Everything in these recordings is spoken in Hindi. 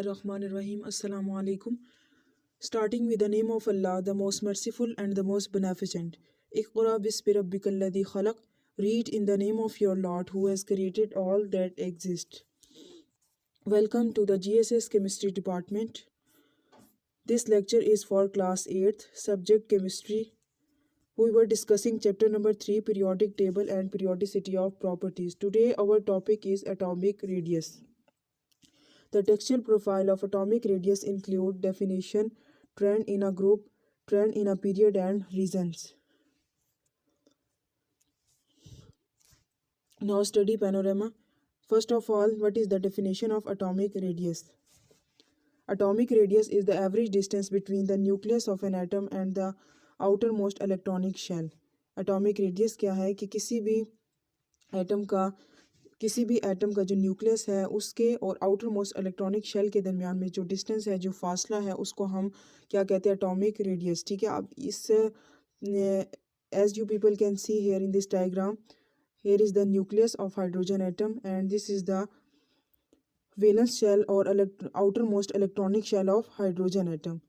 Bismillahirrahmanirrahim. Assalamu alaikum. Starting with the name of Allah, the most merciful and the most beneficent. Iqra bismi rabbikal ladhi khalaq. Read in the name of your Lord who has created all that exists. Welcome to the GSS Chemistry Department. This lecture is for class 8th, subject chemistry. We were discussing chapter number 3, periodic table and periodicity of properties. Today our topic is atomic radius. The textual profile of atomic radius include definition, trend in a group, trend in a period and reasons. Now study panorama. First of all, what is the definition of atomic radius? Atomic radius is the average distance between the nucleus of an atom and the outermost electronic shell. Atomic radius क्या है कि किसी भी एटम का जो न्यूक्लियस है उसके और आउटर मोस्ट इलेक्ट्रॉनिक शेल के दरमियान में जो डिस्टेंस है, जो फासला है, उसको हम क्या कहते हैं? Atomic radius. ठीक है. अब इस as you people can see here in this diagram, here is the nucleus of hydrogen atom and this is the valence shell or outer most electronic shell of hydrogen atom.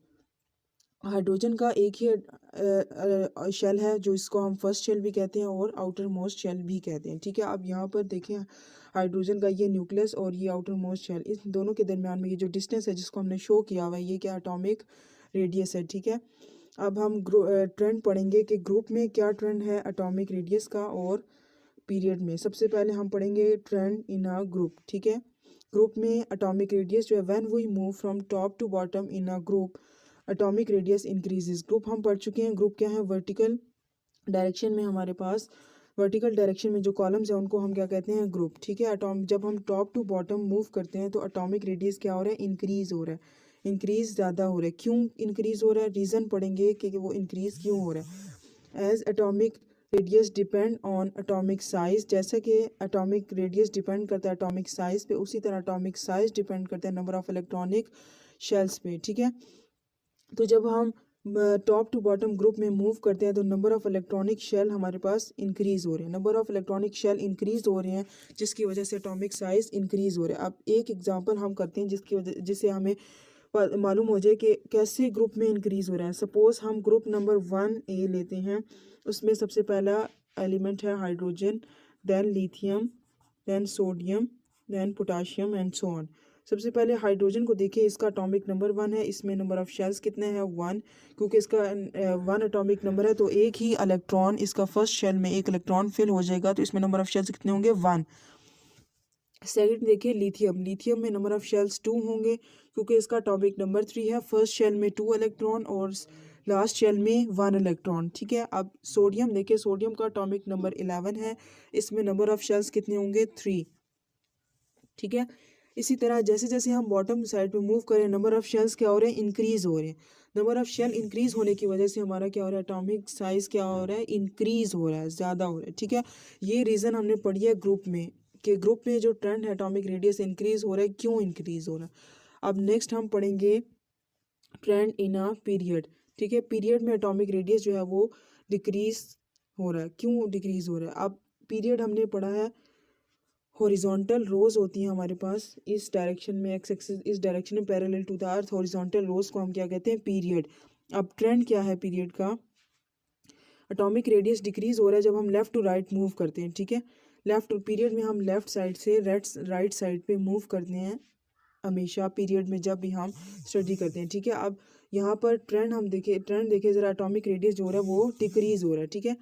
Hydrogen का एक ही शेल है जो इसको हम फर्स्ट शेल भी कहते हैं और आउटर मोस्ट शेल भी कहते हैं. ठीक है. अब यहाँ पर देखें, हाइड्रोजन का ये न्यूक्लियस और ये आउटर मोस्ट शेल, इस दोनों के दरमियान में ये जो डिस्टेंस है जिसको हमने शो किया हुआ है, ये क्या एटॉमिक रेडियस है. ठीक है. अब हम ट्रेंड पढ़ेंगे कि ग्रुप में क्या ट्रेंड है एटॉमिक रेडियस का और पीरियड में. सबसे पहले हम पढ़ेंगे ट्रेंड इन अ ग्रुप. ठीक है. ग्रुप में एटॉमिक रेडियस जो है, when we move from top to bottom in a group atomic radius increases. Group हम पढ़ चुके हैं. ग्रुप क्या है? वर्टिकल डायरेक्शन में हमारे पास वर्टिकल डायरेक्शन में जो कॉलम्स हैं उनको हम क्या कहते हैं? ग्रुप. ठीक है. जब हम टॉप टू बॉटम मूव करते हैं तो एटॉमिक रेडियस क्या हो रहा है? इंक्रीज हो रहा है. इंक्रीज ज़्यादा हो रहा है. क्यों इंक्रीज हो रहा है? रीज़न पढ़ेंगे कि वो इंक्रीज क्यों हो रहा है. As atomic radius depend on atomic size. जैसा कि एटॉमिक रेडियस डिपेंड करता है एटॉमिक साइज पे, उसी तरह एटॉमिक साइज डिपेंड करता है नंबर ऑफ इलेक्ट्रॉनिक शेल्स पे. ठीक है. तो जब हम टॉप टू बॉटम ग्रुप में मूव करते हैं तो नंबर ऑफ़ इलेक्ट्रॉनिक शेल हमारे पास इंक्रीज़ हो रहे हैं. Number of electronic shell increase हो रहे हैं जिसकी वजह से एटॉमिक साइज़ इंक्रीज़ हो रहा है. अब एक एग्जांपल हम करते हैं जिससे हमें मालूम हो जाए कि कैसे ग्रुप में इंक्रीज़ हो रहा है. सपोज़ हम ग्रुप नंबर 1A लेते हैं. उसमें सबसे पहला एलिमेंट है hydrogen, then lithium, then sodium, then potassium and so on. सबसे पहले हाइड्रोजन को देखिए, इसका एटॉमिक नंबर 1 है. इसमें नंबर ऑफ शेल्स कितने हैं? 1. क्योंकि इसका 1 एटॉमिक नंबर है तो एक ही इलेक्ट्रॉन, इसका फर्स्ट शेल में एक इलेक्ट्रॉन फिल हो जाएगा, तो इसमें नंबर ऑफ शेल्स कितने होंगे? 1. सेकंड देखिए लिथियम. लिथियम में नंबर ऑफ शेल्स 2 होंगे क्योंकि इसका एटॉमिक नंबर 3 है. फर्स्ट शेल में 2 इलेक्ट्रॉन और लास्ट शेल में 1 इलेक्ट्रॉन. ठीक है. अब सोडियम देखिए, सोडियम का एटॉमिक नंबर 11 है. इसमें नंबर ऑफ शेल्स कितने होंगे? 3. ठीक है. इसी तरह जैसे जैसे हम बॉटम साइड पे मूव करें, नंबर ऑफ शेल्स क्या हो रहे हैं? इंक्रीज हो रहे हैं. नंबर ऑफ शेल इंक्रीज होने की वजह से हमारा क्या हो रहा है? एटॉमिक साइज क्या हो रहा है? इंक्रीज हो रहा है, ज़्यादा हो रहा है. ठीक है. ये रीज़न हमने पढ़ी है ग्रुप में कि ग्रुप में जो ट्रेंड है एटॉमिक रेडियस इंक्रीज हो रहा है, क्यों इंक्रीज हो रहा है. अब नेक्स्ट हम पढ़ेंगे ट्रेंड इन अ पीरियड. ठीक है. पीरियड में एटॉमिक रेडियस जो है वो डिक्रीज हो रहा है. क्यों डिक्रीज हो रहा है? अब पीरियड हमने पढ़ा है, हॉरिजॉन्टल रोज होती हैं हमारे पास इस डायरेक्शन में, एक्स एक्सिस इस डायरेक्शन में parallel to the earth. Horizontal rows को हम क्या कहते हैं? पीरियड. अब ट्रेंड क्या है पीरियड का? एटॉमिक रेडियस डिक्रीज हो रहा है जब हम लेफ्ट टू राइट मूव करते हैं. ठीक है. लेफ्ट पीरियड में हम लेफ्ट साइड से राइट साइड पे मूव करते हैं हमेशा पीरियड में जब भी हम स्टडी करते हैं. ठीक है. अब यहाँ पर ट्रेंड देखें ज़रा, एटॉमिक रेडियस जो हो रहा है वो डिक्रीज हो रहा है. ठीक है.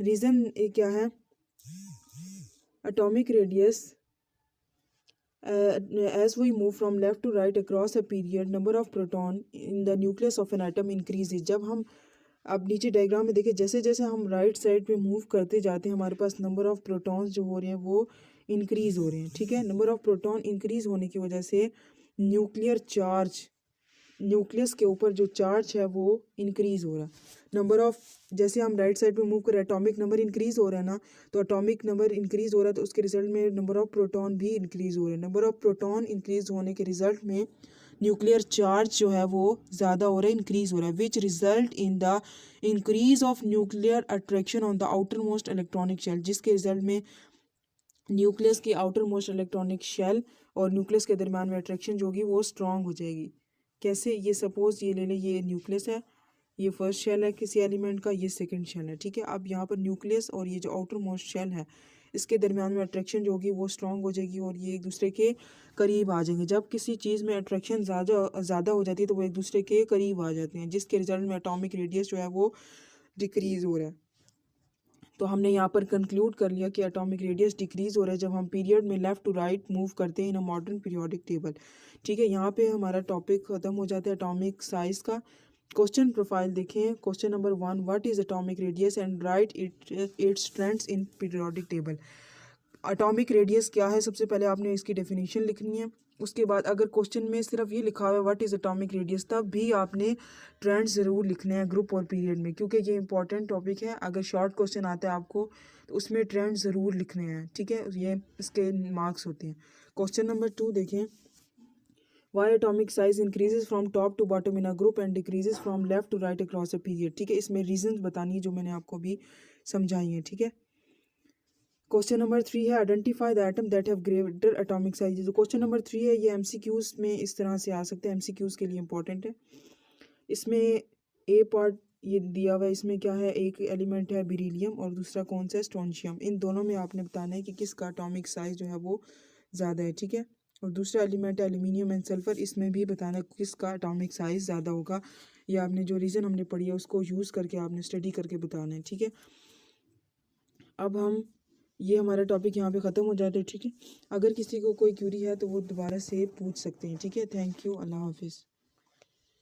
रीज़न क्या है? atomic radius as we move from left to right across a period, number of proton in the nucleus of an atom increases. जब हम अब नीचे डायग्राम में देखिए, जैसे जैसे हम राइट साइड पे मूव करते जाते हैं हमारे पास नंबर ऑफ प्रोटॉन्स जो हो रहे हैं वो इंक्रीज हो रहे हैं. ठीक है. नंबर ऑफ प्रोटॉन इंक्रीज होने की वजह से न्यूक्लियर चार्ज, न्यूक्लियस के ऊपर जो चार्ज है वो इंक्रीज हो रहा है. नंबर ऑफ, जैसे हम राइट साइड पे मूव करें एटॉमिक नंबर इंक्रीज हो रहा है ना, तो एटॉमिक नंबर इंक्रीज हो रहा है तो उसके रिजल्ट में नंबर ऑफ प्रोटॉन भी इंक्रीज हो रहे हैं. नंबर ऑफ प्रोटॉन इंक्रीज होने के रिजल्ट में न्यूक्लियर चार्ज जो है वो ज़्यादा हो रहा है, इंक्रीज हो रहा है, which result in the increase of nuclear attraction on the outer most electronic shell, जिसके रिजल्ट में न्यूक्लियस की आउटर मोस्ट इलेक्ट्रॉनिक शेल और न्यूक्लियस के दरम्यान में अट्रैक्शन जो होगी वो स्ट्रांग हो जाएगी। कैसे? ये सपोज ये ले लें, ये न्यूक्लियस है, ये फर्स्ट शेल है किसी एलिमेंट का, ये सेकंड शेल है, ठीक है। अब यहाँ पर न्यूक्लियस और ये जो आउटर मोस्ट शेल है इसके दरम्यान में अट्रैक्शन जो होगी वो स्ट्रांग हो जाएगी और ये एक दूसरे के करीब आ जाएंगे। जब किसी चीज़ में अट्रैक्शन ज़्यादा हो जाती है तो वो एक दूसरे के करीब आ जाते हैं, जिसके रिजल्ट में एटॉमिक रेडियस जो है वो डिक्रीज़ हो रहा है। तो हमने यहाँ पर कंक्लूड कर लिया कि एटॉमिक रेडियस डिक्रीज़ हो रहा है जब हम पीरियड में लेफ़्ट टू राइट मूव करते हैं इन अ मॉडर्न पीरियोडिक टेबल, ठीक है। यहाँ पे हमारा टॉपिक ख़त्म हो जाता है एटॉमिक साइज़ का। क्वेश्चन प्रोफाइल देखें। Question number 1, what is atomic radius and right it's trends in periodic table. Atomic radius क्या है, सबसे पहले आपने इसकी डेफिनेशन लिखनी है। उसके बाद अगर क्वेश्चन में सिर्फ ये लिखा हुआ है व्हाट इज़ एटॉमिक रेडियस, तब भी आपने ट्रेंड ज़रूर लिखने हैं ग्रुप और पीरियड में, क्योंकि ये इंपॉर्टेंट टॉपिक है। अगर शॉर्ट क्वेश्चन आता है आपको तो उसमें ट्रेंड ज़रूर लिखने हैं, ठीक है, ये इसके मार्क्स होते हैं। क्वेश्चन नंबर 2 देखें। Why atomic size increases from top to bottom in a group and decreases from left to right across a period, ठीक है। इसमें रीजंस बतानी है जो मैंने आपको अभी समझाई हैं, ठीक है। क्वेश्चन नंबर 3 है identify the atom that have greater atomic size. जो क्वेश्चन नंबर 3 है ये एमसीक्यूज में इस तरह से आ सकते हैं, एमसीक्यूज के लिए इंपॉर्टेंट है। इसमें ए पार्ट ये दिया हुआ है, इसमें क्या है, एक एलिमेंट है बेरिलियम और दूसरा कौन सा है, स्ट्रोंशियम। इन दोनों में आपने बताना है कि किसका एटॉमिक साइज जो है वो ज़्यादा है, ठीक है। और दूसरा एलिमेंट है एल्यूमिनियम एंड सल्फर, इसमें भी बताना है किसका एटॉमिक साइज ज़्यादा होगा। ये आपने जो रीज़न हमने पढ़ी है उसको यूज़ करके आपने स्टडी करके बताना है, ठीक है। अब हम ये हमारा टॉपिक यहाँ पे ख़त्म हो जाता है, ठीक है। अगर किसी को कोई क्यूरी है तो वो दोबारा से पूछ सकते हैं, ठीक है। थैंक यू, अल्लाह हाफिज़।